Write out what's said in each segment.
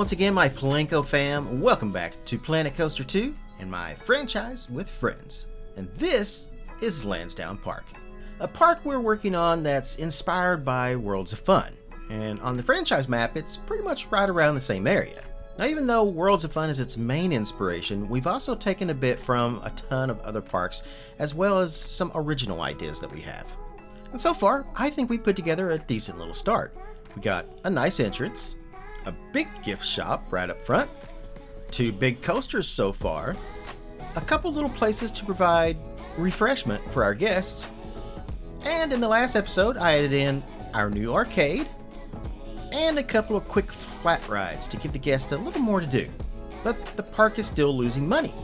once again, my Palenko fam. Welcome back to Planet Coaster 2 and my franchise with friends. And this is Landsdowne Park. A park we're working on that's inspired by Worlds of Fun. And on the franchise map, it's pretty much right around the same area. Now, even though Worlds of Fun is its main inspiration, we've also taken a bit from a ton of other parks, as well as some original ideas that we have. And so far, I think we put together a decent little start. We got a nice entrance, a big gift shop right up front, 2 big coasters so far, a couple little places to provide refreshment for our guests, and in the last episode I added in our new arcade, and a couple of quick flat rides to give the guests a little more to do. But the park is still losing money.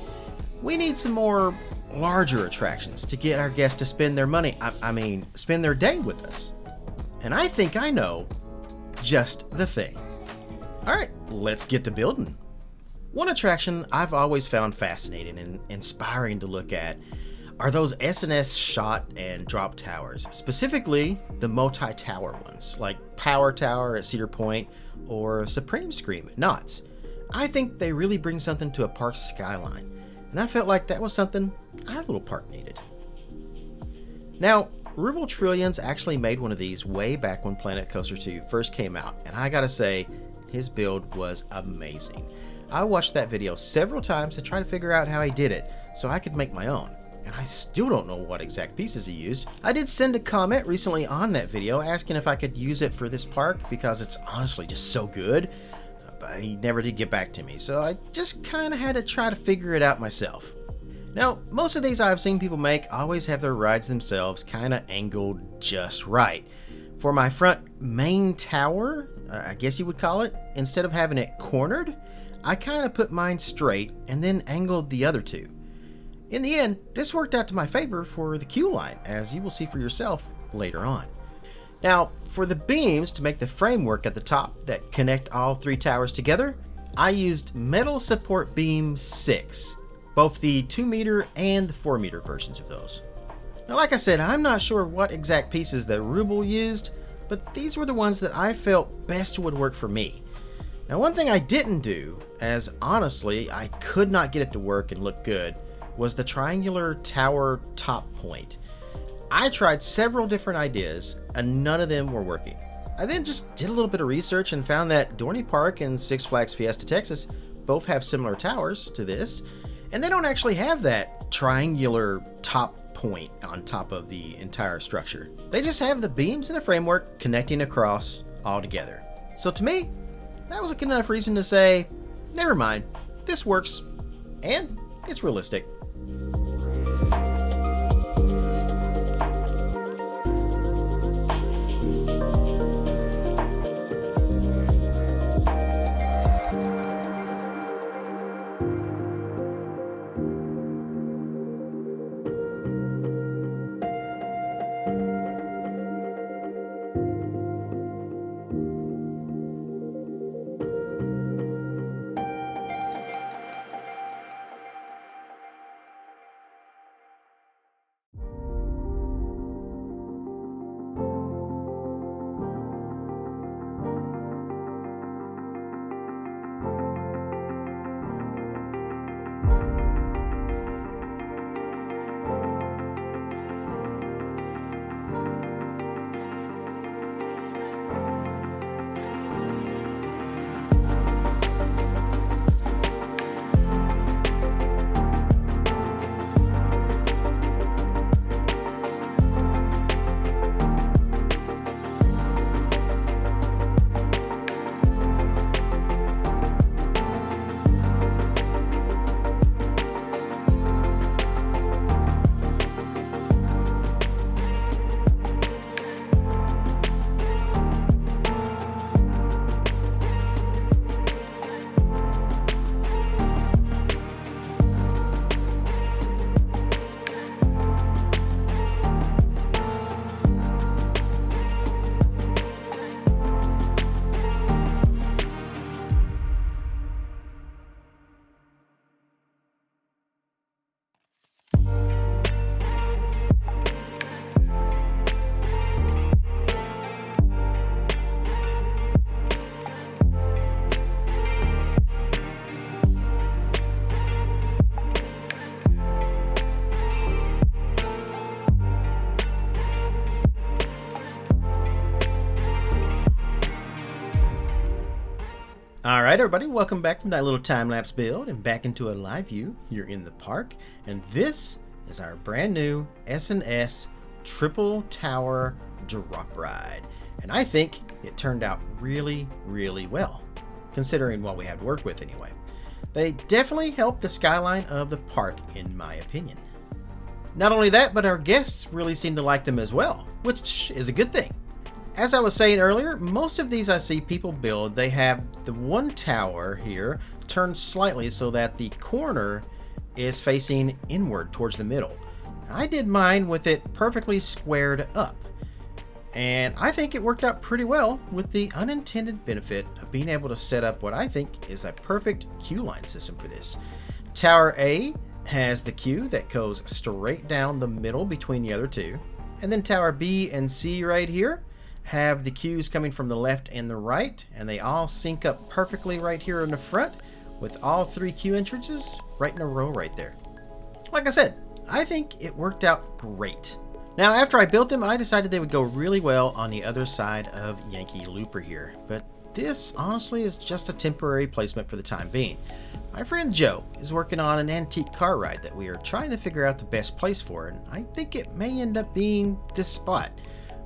We need some more larger attractions to get our guests to spend their money, spend their day with us. And I think I know just the thing. Alright, let's get to building. One attraction I've always found fascinating and inspiring to look at are those S&S shot and drop towers, specifically the multi-tower ones, like Power Tower at Cedar Point or Supreme Scream at Knott's. I think they really bring something to a park's skyline, and I felt like that was something our little park needed. Now, Ruble Trillions actually made one of these way back when Planet Coaster 2 first came out, and I gotta say, his build was amazing. I watched that video several times to try to figure out how he did it so I could make my own, and I still don't know what exact pieces he used. I did send a comment recently on that video asking if I could use it for this park because it's honestly just so good, but he never did get back to me, so I just kinda had to try to figure it out myself. Now, most of these I've seen people make always have their rides themselves kinda angled just right. For my front main tower, I guess you would call it, instead of having it cornered, I kinda put mine straight and then angled the other 2. In the end, this worked out to my favor for the queue line, as you will see for yourself later on. Now, for the beams to make the framework at the top that connect all 3 towers together, I used Metal Support Beam 6, both the 2 meter and the 4 meter versions of those. Now, like I said, I'm not sure what exact pieces that Ruble used, but these were the ones that I felt best would work for me. Now, one thing I didn't do, as honestly I could not get it to work and look good, was the triangular tower top point. I tried several different ideas and none of them were working. I then just did a little bit of research and found that Dorney Park and Six Flags Fiesta Texas both have similar towers to this, and they don't actually have that triangular top point on top of the entire structure. They just have the beams and a framework connecting across all together. So to me, that was a good enough reason to say, never mind, this works, and it's realistic. Alright everybody, welcome back from that little time-lapse build and back into a live view here in the park. And this is our brand new S&S Triple Tower Drop Ride. And I think it turned out really well, considering what we had to work with anyway. They definitely helped the skyline of the park in my opinion. Not only that, but our guests really seem to like them as well, which is a good thing. As I was saying earlier, most of these I see people build, they have the one tower here turned slightly so that the corner is facing inward towards the middle. I did mine with it perfectly squared up. And I think it worked out pretty well with the unintended benefit of being able to set up what I think is a perfect queue line system for this. Tower A has the queue that goes straight down the middle between the other two. And then Tower B and C right here have the queues coming from the left and the right, and they all sync up perfectly right here in the front with all three queue entrances right in a row right there. Like I said, I think it worked out great. Now after I built them, I decided they would go really well on the other side of Yankee Looper here, but this honestly is just a temporary placement for the time being. My friend Joe is working on an antique car ride that we are trying to figure out the best place for, and I think it may end up being this spot,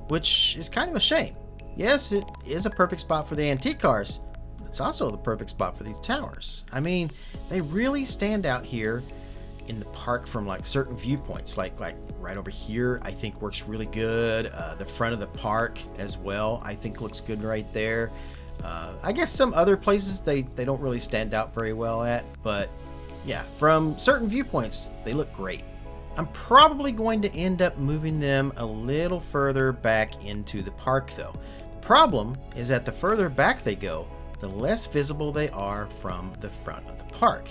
which is kind of a shame. Yes, it is a perfect spot for the antique cars, but it's also the perfect spot for these towers. I mean, they really stand out here in the park from like certain viewpoints, like right over here I think works really good. The front of the park as well I think looks good right there. I guess some other places they don't really stand out very well at, but yeah, from certain viewpoints they look great. I'm probably going to end up moving them a little further back into the park though. The problem is that the further back they go, the less visible they are from the front of the park.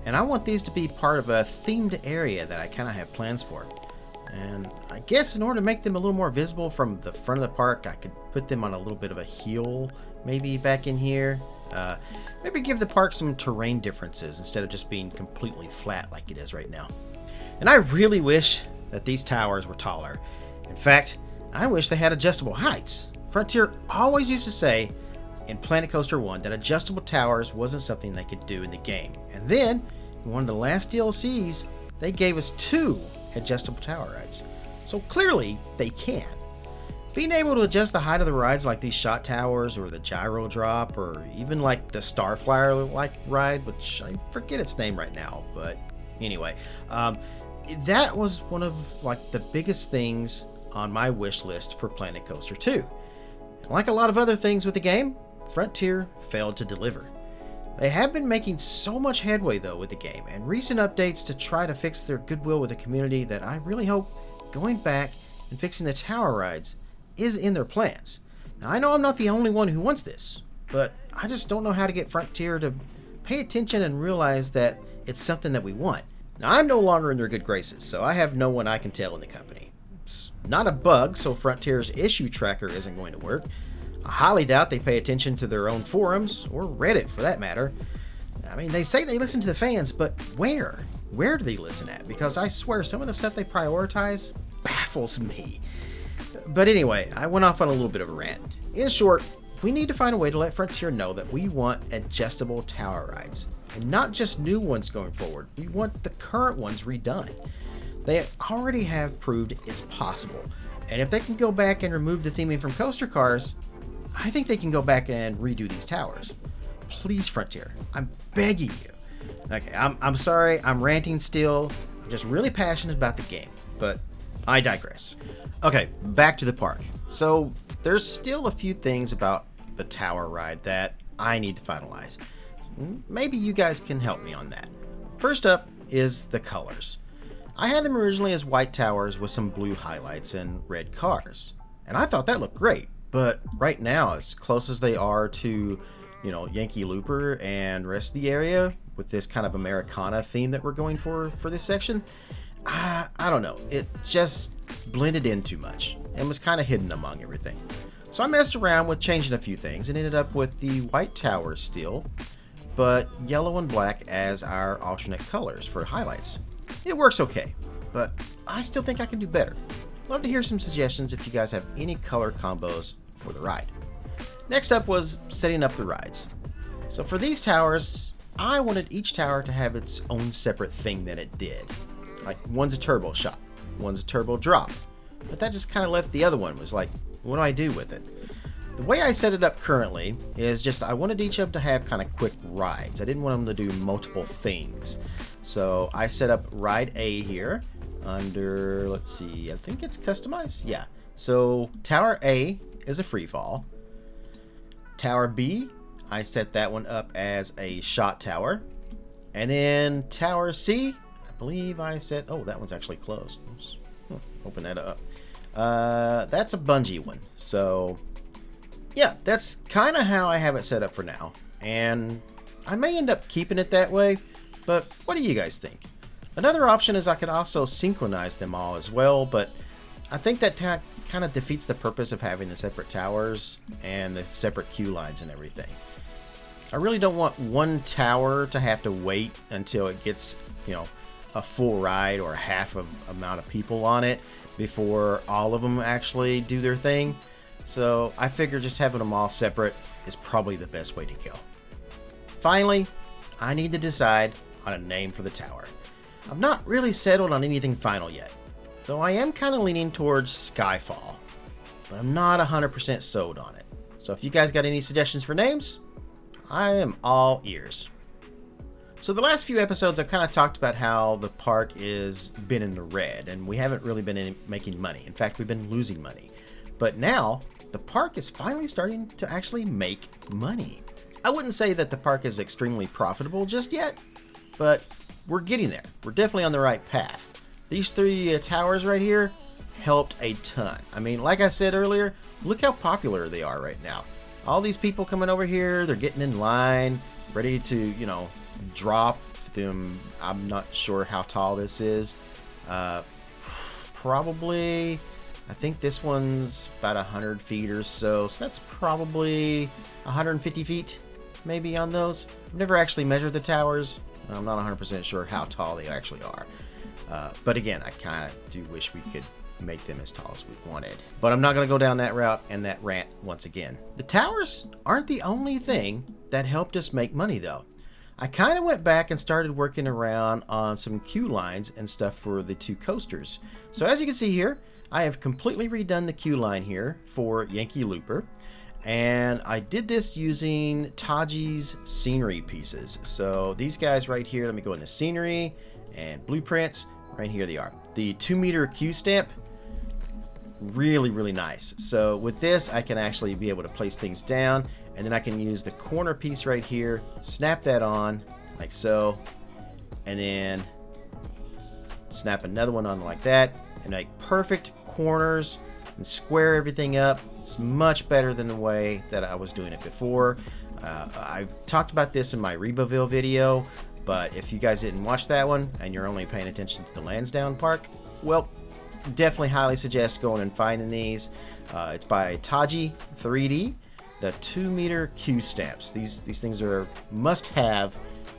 And I want these to be part of a themed area that I kind of have plans for. And I guess in order to make them a little more visible from the front of the park, I could put them on a little bit of a hill maybe back in here. Maybe give the park some terrain differences instead of just being completely flat like it is right now. And I really wish that these towers were taller. In fact, I wish they had adjustable heights. Frontier always used to say in Planet Coaster 1 that adjustable towers wasn't something they could do in the game. And then, in one of the last DLCs, they gave us 2 adjustable tower rides. So clearly, they can. Being able to adjust the height of the rides like these shot towers or the gyro drop or even like the Starflyer like ride, which I forget its name right now, but anyway, that was one of like the biggest things on my wish list for Planet Coaster 2. And like a lot of other things with the game, Frontier failed to deliver. They have been making so much headway though with the game, and recent updates to try to fix their goodwill with the community that I really hope going back and fixing the tower rides is in their plans. Now I know I'm not the only one who wants this, but I just don't know how to get Frontier to pay attention and realize that it's something that we want. Now I'm no longer in their good graces, so I have no one I can tell in the company. It's not a bug, so Frontier's issue tracker isn't going to work. I highly doubt they pay attention to their own forums, or Reddit for that matter. I mean, they say they listen to the fans, but where? Where do they listen at? Because I swear some of the stuff they prioritize baffles me. But anyway, I went off on a little bit of a rant. In short, we need to find a way to let Frontier know that we want adjustable tower rides. And not just new ones going forward, we want the current ones redone. They already have proved it's possible. And if they can go back and remove the theming from coaster cars, I think they can go back and redo these towers. Please, Frontier, I'm begging you. Okay, I'm sorry, I'm ranting still. I'm just really passionate about the game, but I digress. Okay, back to the park. So there's still a few things about the tower ride that I need to finalize. Maybe you guys can help me on that. First up is the colors. I had them originally as white towers with some blue highlights and red cars. And I thought that looked great. But right now, as close as they are to, Yankee Looper and rest of the area with this kind of Americana theme that we're going for this section, I don't know. It just blended in too much and was kind of hidden among everything. So I messed around with changing a few things and ended up with the white towers still, but yellow and black as our alternate colors for highlights. It works okay, but I still think I can do better. Love to hear some suggestions if you guys have any color combos for the ride. Next up was setting up the rides. So for these towers, I wanted each tower to have its own separate thing that it did. Like one's a turbo shot, one's a turbo drop. But that just kind of left the other one. Was like, what do I do with it? The way I set it up currently is just I wanted each of them to have kind of quick rides. I didn't want them to do multiple things. So I set up ride A here under, let's see, I think it's customized. Yeah. So Tower A is a free fall. Tower B, I set that one up as a shot tower. And then Tower C, I believe I set, oh, that one's actually closed. Oops. Open that up. That's a bungee one. So yeah, that's kind of how I have it set up for now. And I may end up keeping it that way, but what do you guys think? Another option is I could also synchronize them all as well, but I think that kind of defeats the purpose of having the separate towers and the separate queue lines and everything. I really don't want one tower to have to wait until it gets, you know, a full ride or half of amount of people on it before all of them actually do their thing. So I figure just having them all separate is probably the best way to go. Finally, I need to decide on a name for the tower. I've not really settled on anything final yet, though I am kind of leaning towards Skyfall, but I'm not 100% sold on it. So if you guys got any suggestions for names, I am all ears. So the last few episodes I've kind of talked about how the park is been in the red and we haven't really been making money. In fact, we've been losing money. But now the park is finally starting to actually make money. I wouldn't say that the park is extremely profitable just yet, but we're getting there. We're definitely on the right path. These three towers right here helped a ton. I mean, like I said earlier, look how popular they are right now. All these people coming over here, they're getting in line, ready to, you know, drop them. I'm not sure how tall this is. Probably, I think this one's about 100 feet or so. So that's probably 150 feet maybe on those. I've never actually measured the towers. I'm not 100% sure how tall they actually are. But again, I kind of do wish we could make them as tall as we wanted. But I'm not going to go down that route and that rant once again. The towers aren't the only thing that helped us make money though. I kind of went back and started working around on some queue lines and stuff for the two coasters. So as you can see here, I have completely redone the queue line here for Yankee Looper. And I did this using Taji's scenery pieces. So these guys right here, let me go into scenery and blueprints. Right here they are. The 2-meter queue stamp, really, really nice. So with this, I can actually be able to place things down, and then I can use the corner piece right here, snap that on like so, and then snap another one on like that, and make perfect corners and square everything up. It's much better than the way that I was doing it before. I've talked about this in my Rebaville video, but if you guys didn't watch that one and you're only paying attention to the Landsdowne Park, well, definitely highly suggest going and finding these. It's by Taji 3D, the 2-meter queue stamps. These things are must-have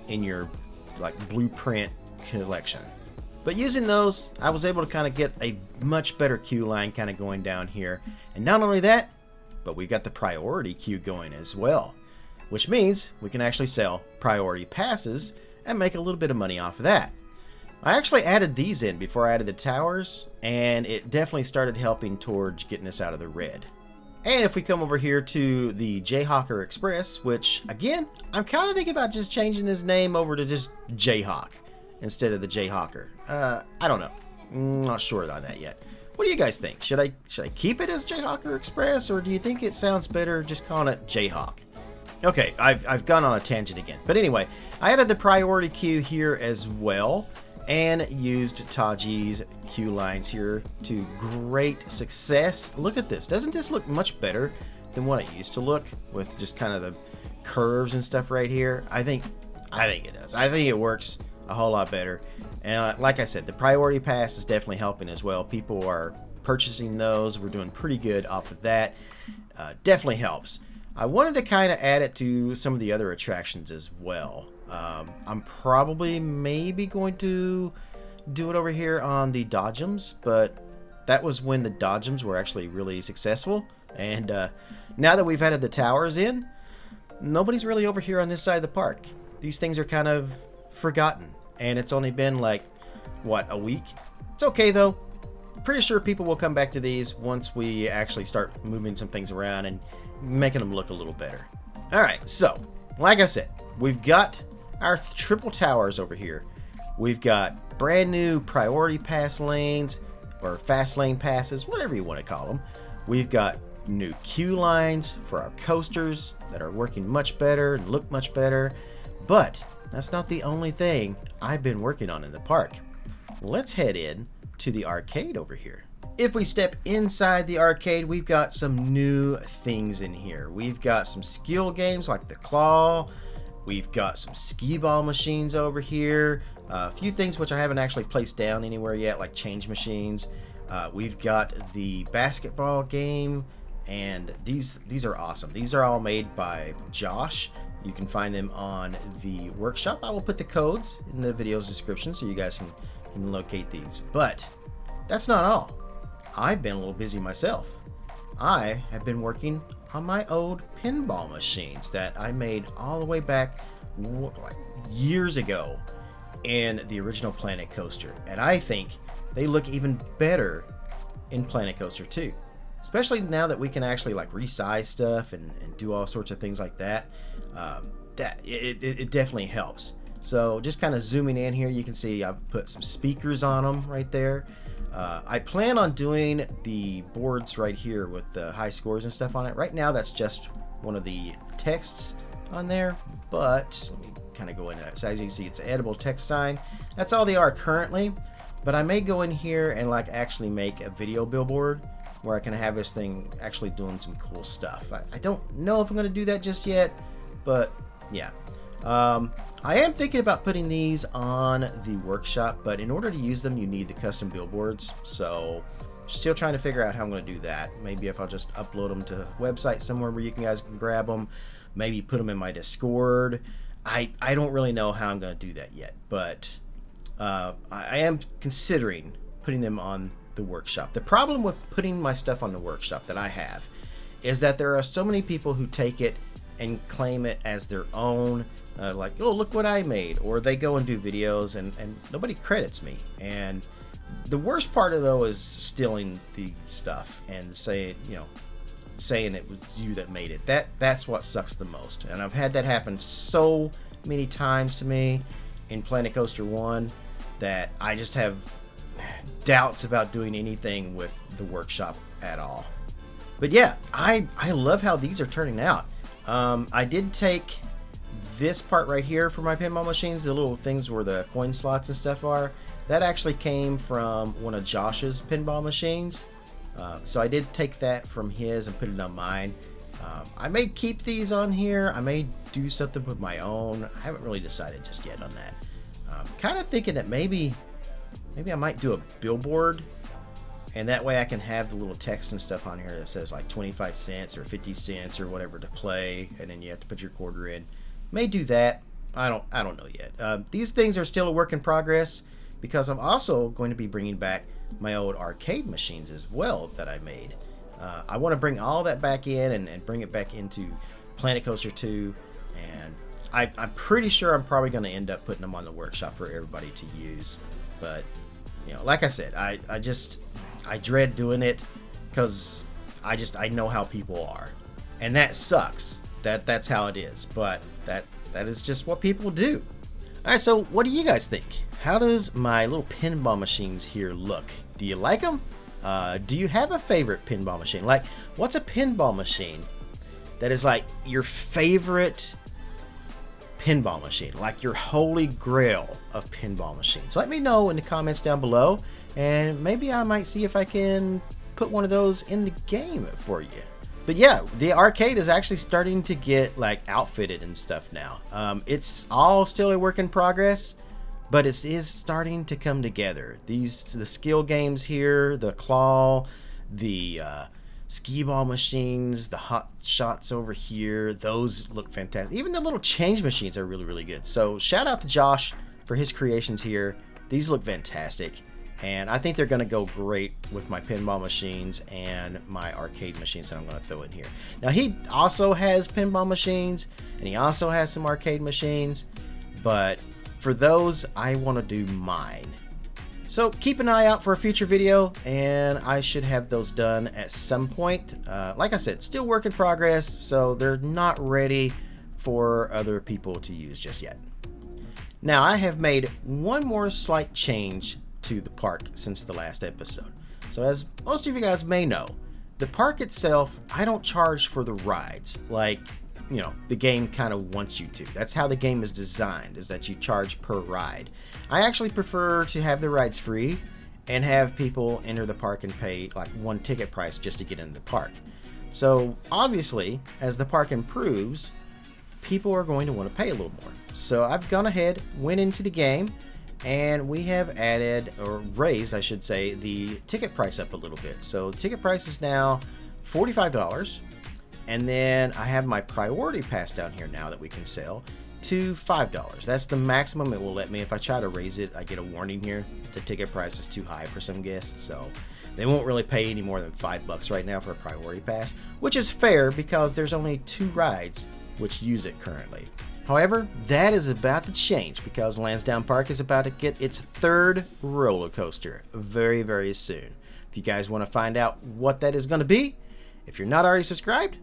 in your like blueprint collection. But using those, I was able to kind of get a much better queue line kind of going down here. And not only that, but we got the priority queue going as well, which means we can actually sell priority passes and make a little bit of money off of that. I actually added these in before I added the towers, and it definitely started helping towards getting us out of the red. And if we come over here to the Jayhawker Express, which again, I'm kind of thinking about just changing his name over to just Jayhawk instead of the Jayhawker. I don't know. Not sure on that yet. What do you guys think? Should I keep it as Jayhawker Express, or do you think it sounds better just calling it Jayhawk? Okay, I've gone on a tangent again. But anyway, I added the priority queue here as well, and used Taji's queue lines here to great success. Look at this. Doesn't this look much better than what it used to look with just kind of the curves and stuff right here? I think it does. I think it works a whole lot better. And like I said, the priority pass is definitely helping as well. People are purchasing those. We're doing pretty good off of that. Definitely helps. I wanted to kind of add it to some of the other attractions as well. I'm probably maybe going to do it over here on the Dodgems, but that was when the Dodgems were actually really successful. And now that we've added the towers in, nobody's really over here on this side of the park. These things are kind of forgotten, and it's only been like, what, a week? It's okay though. Pretty sure people will come back to these once we actually start moving some things around and making them look a little better. Alright, so, like I said, we've got our triple towers over here. We've got brand new priority pass lanes, or fast lane passes, whatever you want to call them. We've got new queue lines for our coasters that are working much better and look much better. But that's not the only thing I've been working on in the park. Let's head in to the arcade over here. If we step inside the arcade, we've got some new things in here. We've got some skill games like the claw. We've got some skee ball machines over here. A few things which I haven't actually placed down anywhere yet, like change machines. We've got the basketball game, and these are awesome. These are all made by Josh. You can find them on the workshop. I will put the codes in the video's description so you guys can locate these. But that's not all. I've been a little busy myself. I have been working on my old pinball machines that I made all the way back like years ago in the original Planet Coaster, and I think they look even better in Planet Coaster 2, especially now that we can actually like resize stuff and do all sorts of things like that. It definitely helps. So just kind of zooming in here, you can see I've put some speakers on them right there. I plan on doing the boards right here with the high scores and stuff on it. Right now that's just one of the texts on there, but let me kind of go into that. So as you can see, it's an edible text sign. That's all they are currently, but I may go in here and like actually make a video billboard where I can have this thing actually doing some cool stuff. I don't know if I'm going to do that just yet, but yeah. I am thinking about putting these on the workshop, but in order to use them, you need the custom billboards. So still trying to figure out how I'm going to do that. Maybe if I'll just upload them to a website somewhere where you guys can grab them. Maybe put them in my Discord. I don't really know how I'm going to do that yet, but I am considering putting them on the workshop. The problem with putting my stuff on the workshop that I have is that there are so many people who take it and claim it as their own, like, oh, look what I made, or they go and do videos and nobody credits me. And the worst part of though is stealing the stuff and saying it was you that made it. That's what sucks the most. And I've had that happen so many times to me in Planet Coaster 1 that I just have doubts about doing anything with the workshop at all. But yeah, I love how these are turning out. I did take this part right here for my pinball machines, the little things where the coin slots and stuff are. That actually came from one of Josh's pinball machines. So I did take that from his and put it on mine. I may keep these on here. I may do something with my own. I haven't really decided just yet on that. Kind of thinking that maybe I might do a billboard, and that way I can have the little text and stuff on here that says like 25 cents or 50 cents or whatever to play, and then you have to put your quarter in. May do that. I don't know yet. These things are still a work in progress because I'm also going to be bringing back my old arcade machines as well that I made. I want to bring all that back in and bring it back into Planet Coaster 2, and I'm pretty sure I'm probably going to end up putting them on the workshop for everybody to use. But like I said, I dread doing it because I know how people are, and that sucks. That's how it is, but that is just what people do. Alright, so what do you guys think? How does my little pinball machines here look? Do you like them? Do you have a favorite pinball machine? Like, what's a pinball machine that is like your favorite pinball machine? Like your holy grail of pinball machines? Let me know in the comments down below, and maybe I might see if I can put one of those in the game for you. But yeah, the arcade is actually starting to get like outfitted and stuff now. It's all still a work in progress, but it is starting to come together. The skill games here, the claw, the skee ball machines, the hot shots over here, those look fantastic. Even the little change machines are really, really good. So shout out to Josh for his creations here. These look fantastic. And I think they're going to go great with my pinball machines and my arcade machines that I'm going to throw in here. Now, he also has pinball machines and he also has some arcade machines, but for those, I want to do mine. So keep an eye out for a future video, and I should have those done at some point. Like I said, still work in progress, so they're not ready for other people to use just yet. Now, I have made one more slight change to the park since the last episode. So as most of you guys may know, the park itself, I don't charge for the rides like, you know, the game kind of wants you to. That's how the game is designed, is that you charge per ride. I actually prefer to have the rides free and have people enter the park and pay like one ticket price just to get into the park. So obviously, as the park improves, people are going to want to pay a little more. So I've gone ahead, went into the game, and we have added, or raised I should say, the ticket price up a little bit. So the ticket price is now $45, and then I have my priority pass down here now that we can sell to $5. That's the maximum it will let me. If I try to raise it, I get a warning here that the ticket price is too high for some guests, so they won't really pay any more than $5 right now for a priority pass, which is fair because there's only 2 rides which use it currently. However, that is about to change because Landsdowne Park is about to get its 3rd roller coaster very, very soon. If you guys want to find out what that is going to be, if you're not already subscribed,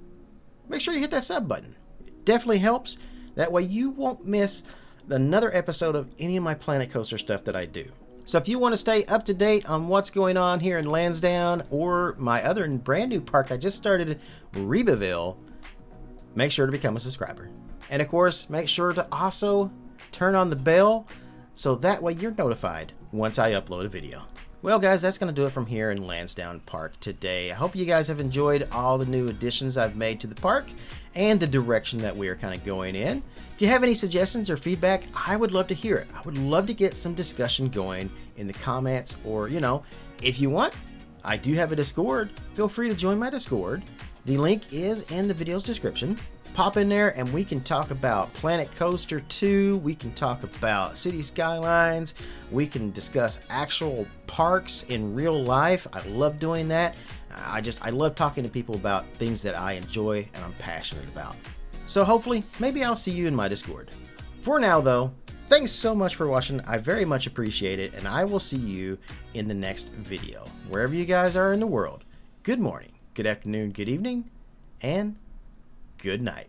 make sure you hit that sub button. It definitely helps. That way you won't miss another episode of any of my Planet Coaster stuff that I do. So if you want to stay up to date on what's going on here in Lansdowne or my other brand new park I just started, Rebaville, make sure to become a subscriber. And of course, make sure to also turn on the bell so that way you're notified once I upload a video. Well guys, that's going to do it from here in Landsdowne Park today. I hope you guys have enjoyed all the new additions I've made to the park and the direction that we are kind of going in. If you have any suggestions or feedback, I would love to hear it. I would love to get some discussion going in the comments, or, you know, if you want, I do have a Discord. Feel free to join my Discord. The link is in the video's description. Pop in there and we can talk about Planet Coaster 2, we can talk about City Skylines, we can discuss actual parks in real life. I love doing that. I love talking to people about things that I enjoy and I'm passionate about. So hopefully, maybe I'll see you in my Discord. For now though, thanks so much for watching. I very much appreciate it, and I will see you in the next video. Wherever you guys are in the world, good morning, good afternoon, good evening, and good night.